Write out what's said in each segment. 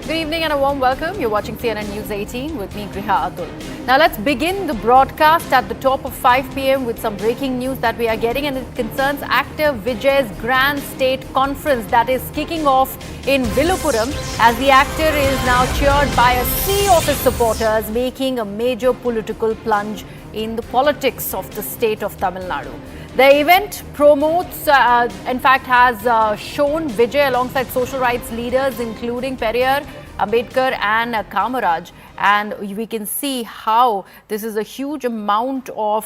Good evening and a warm welcome. You're watching CNN News 18 with me, Griha Atul. Now let's begin the broadcast at the top of 5 p.m. with some breaking news that we are getting, and it concerns actor Vijay's grand state conference that is kicking off in Villupuram, as the actor is now cheered by a sea of his supporters, making a major political plunge in the politics of the state of Tamil Nadu. The event promotes, in fact, has shown Vijay alongside social rights leaders including Periyar, Ambedkar and Kamaraj. And we can see how this is a huge amount of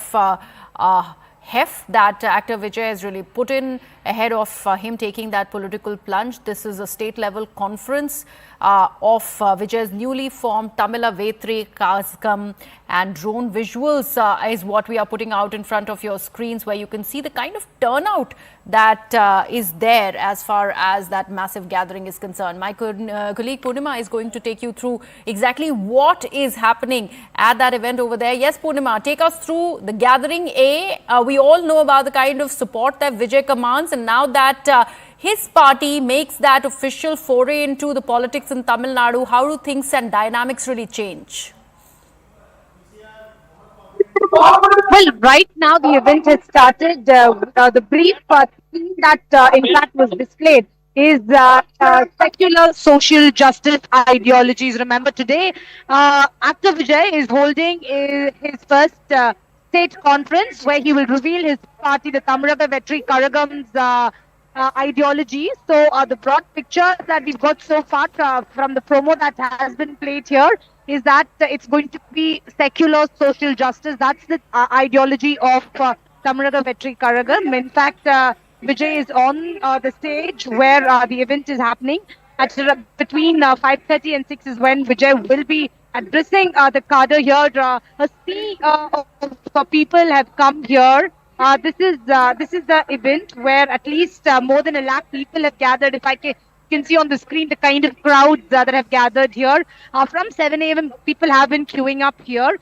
heft that actor Vijay has really put in ahead of him taking that political plunge. This is a state level conference of Vijay's newly formed Tamilaga Vettri Kazhagam, and drone visuals is what we are putting out in front of your screens, where you can see the kind of turnout that is there as far as that massive gathering is concerned. My colleague Purnima is going to take you through exactly what is happening at that event over there. Yes, Purnima, take us through the gathering. We all know about the kind of support that Vijay commands, and now that his party makes that official foray into the politics in Tamil Nadu, how do things and dynamics really change? Well, right now the event has started. The brief theme that in fact was displayed is secular social justice ideologies. Remember, today actor Vijay is holding his first state conference where he will reveal his party, the Tamilaga Vettri Kazhagam's ideology. So the broad picture that we've got so far from the promo that has been played here is that it's going to be secular social justice. That's the ideology of Tamilaga Vettri Kazhagam. In fact, Vijay is on the stage where the event is happening. At between 5:30 and 6 is when Vijay will be addressing the cadre here. A sea of people have come here. This is the event where at least more than 1 lakh people have gathered. If I can see on the screen the kind of crowds that have gathered here. From 7 a.m. people have been queuing up here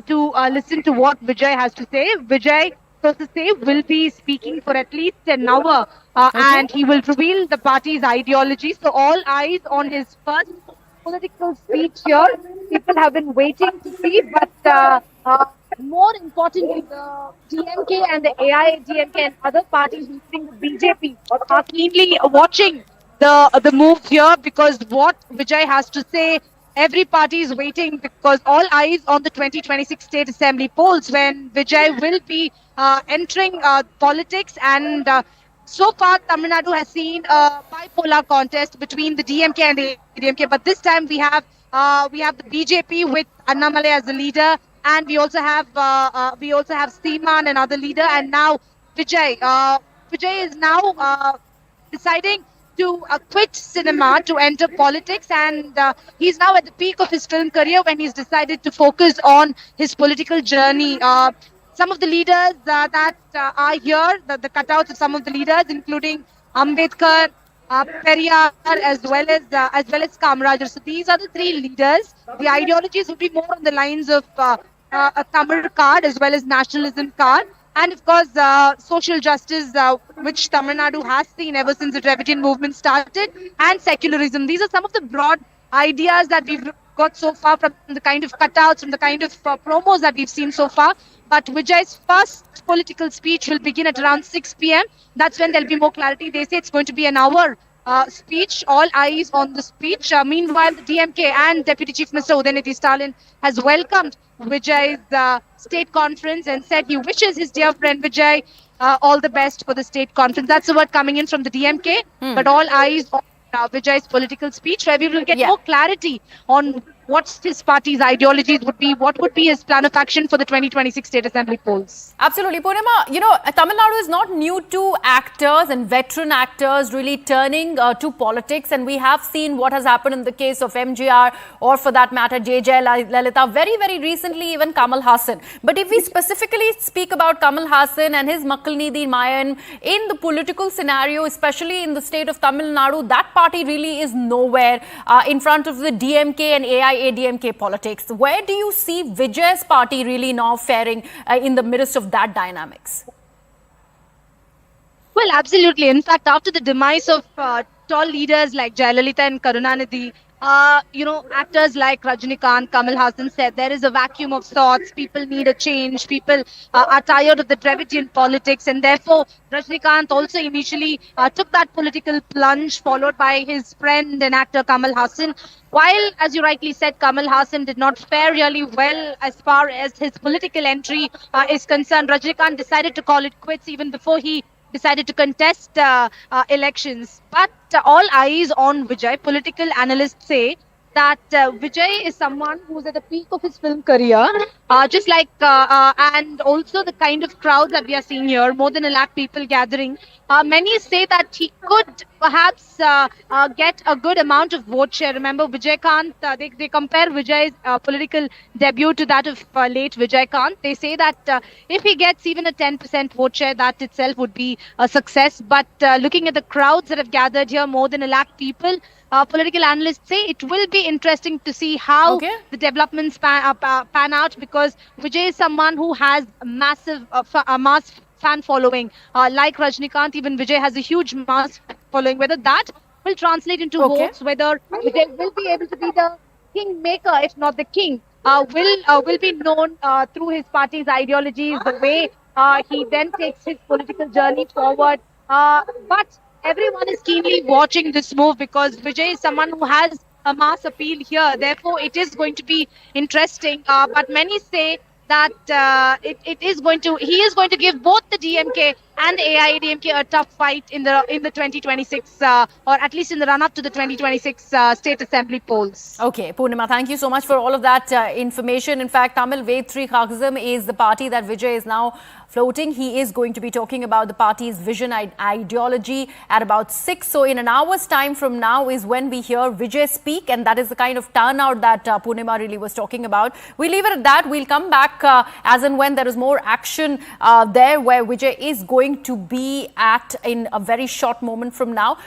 to listen to what Vijay has to say. Vijay, so to say, will be speaking for at least an hour and he will reveal the party's ideology. So all eyes on his first political speech here. People have been waiting to see, but more importantly, the DMK and the AIADMK and other parties, including the BJP, are keenly watching the move here, because what Vijay has to say, every party is waiting, because all eyes on the 2026 State Assembly polls when Vijay will be entering politics. And so far, Tamil Nadu has seen a bipolar contest between the DMK and the AIADMK, but this time we have the BJP with Annamalai as the leader. And we also have Seeman, another leader, and now Vijay. Vijay is now deciding to quit cinema to enter politics, and he's now at the peak of his film career when he's decided to focus on his political journey. Some of the leaders that are here, the cutouts of some of the leaders, including Ambedkar, Periyar, as well as Kamaraj. So these are the three leaders. The ideologies would be more on the lines of a Tamil card as well as nationalism card, and of course social justice, which Tamil Nadu has seen ever since the Dravidian movement started, and secularism. These are some of the broad ideas that we've got so far from the kind of cutouts, from the kind of promos that we've seen so far. But Vijay's first political speech will begin at around 6 p.m. That's when there'll be more clarity. They say it's going to be an hour speech, all eyes on the speech. Meanwhile, the DMK and Deputy Chief Minister Udayanidhi Stalin has welcomed Vijay's state conference and said he wishes his dear friend Vijay all the best for the state conference. That's the word coming in from the DMK, but all eyes on Vijay's political speech, where we will get more clarity on what his party's ideologies would be, what would be his plan of action for the 2026 State Assembly polls. Absolutely. Purnima, you know, Tamil Nadu is not new to actors and veteran actors really turning to politics, and we have seen what has happened in the case of MGR, or for that matter JJ Lalita, very, very recently even Kamal Haasan. But if we specifically speak about Kamal Haasan and his Makkalnidi Mayan in the political scenario, especially in the state of Tamil Nadu, that party really is nowhere in front of the DMK and AIADMK politics. Where do you see Vijay's party really now faring in the midst of that dynamics? Well, absolutely. In fact, after the demise of tall leaders like Jayalalitha and Karunanidhi, actors like Rajinikanth, Kamal Hassan said there is a vacuum of sorts. People need a change. People are tired of the Dravidian politics, and therefore Rajinikanth also initially took that political plunge, followed by his friend and actor Kamal Hassan. While, as you rightly said, Kamal Hassan did not fare really well as far as his political entry is concerned, Rajinikanth decided to call it quits even before he decided to contest elections. But all eyes on Vijay. Political analysts say that Vijay is someone who's at the peak of his film career, and also the kind of crowd that we are seeing here, more than a lakh people gathering. Many say that he could perhaps get a good amount of vote share. Remember, Vijay Kant, they compare Vijay's political debut to that of late Vijay Kant. They say that if he gets even a 10% vote share, that itself would be a success. But looking at the crowds that have gathered here, more than a lakh people, political analysts say it will be interesting to see how the developments pan out, because Vijay is someone who has a mass fan following. Like Rajnikant, even Vijay has a huge mass following. Whether that will translate into votes, whether Vijay will be able to be the kingmaker, if not the king, will be known through his party's ideologies, the way he then takes his political journey forward. But everyone is keenly watching this move, because Vijay is someone who has a mass appeal here. Therefore, it is going to be interesting. But many say that he is going to give both the DMK and AIADMK a tough fight in the 2026 or at least in the run up to the 2026 state assembly polls. Okay, Purnima, thank you so much for all of that information. In fact, Tamil Vetri Kazhagam is the party that Vijay is now floating. He is going to be talking about the party's vision and ideology at about 6. So in an hour's time from now is when we hear Vijay speak, and that is the kind of turnout that Purnima really was talking about. We'll leave it at that. We'll come back as and when there is more action there, where Vijay is going to be at in a very short moment from now.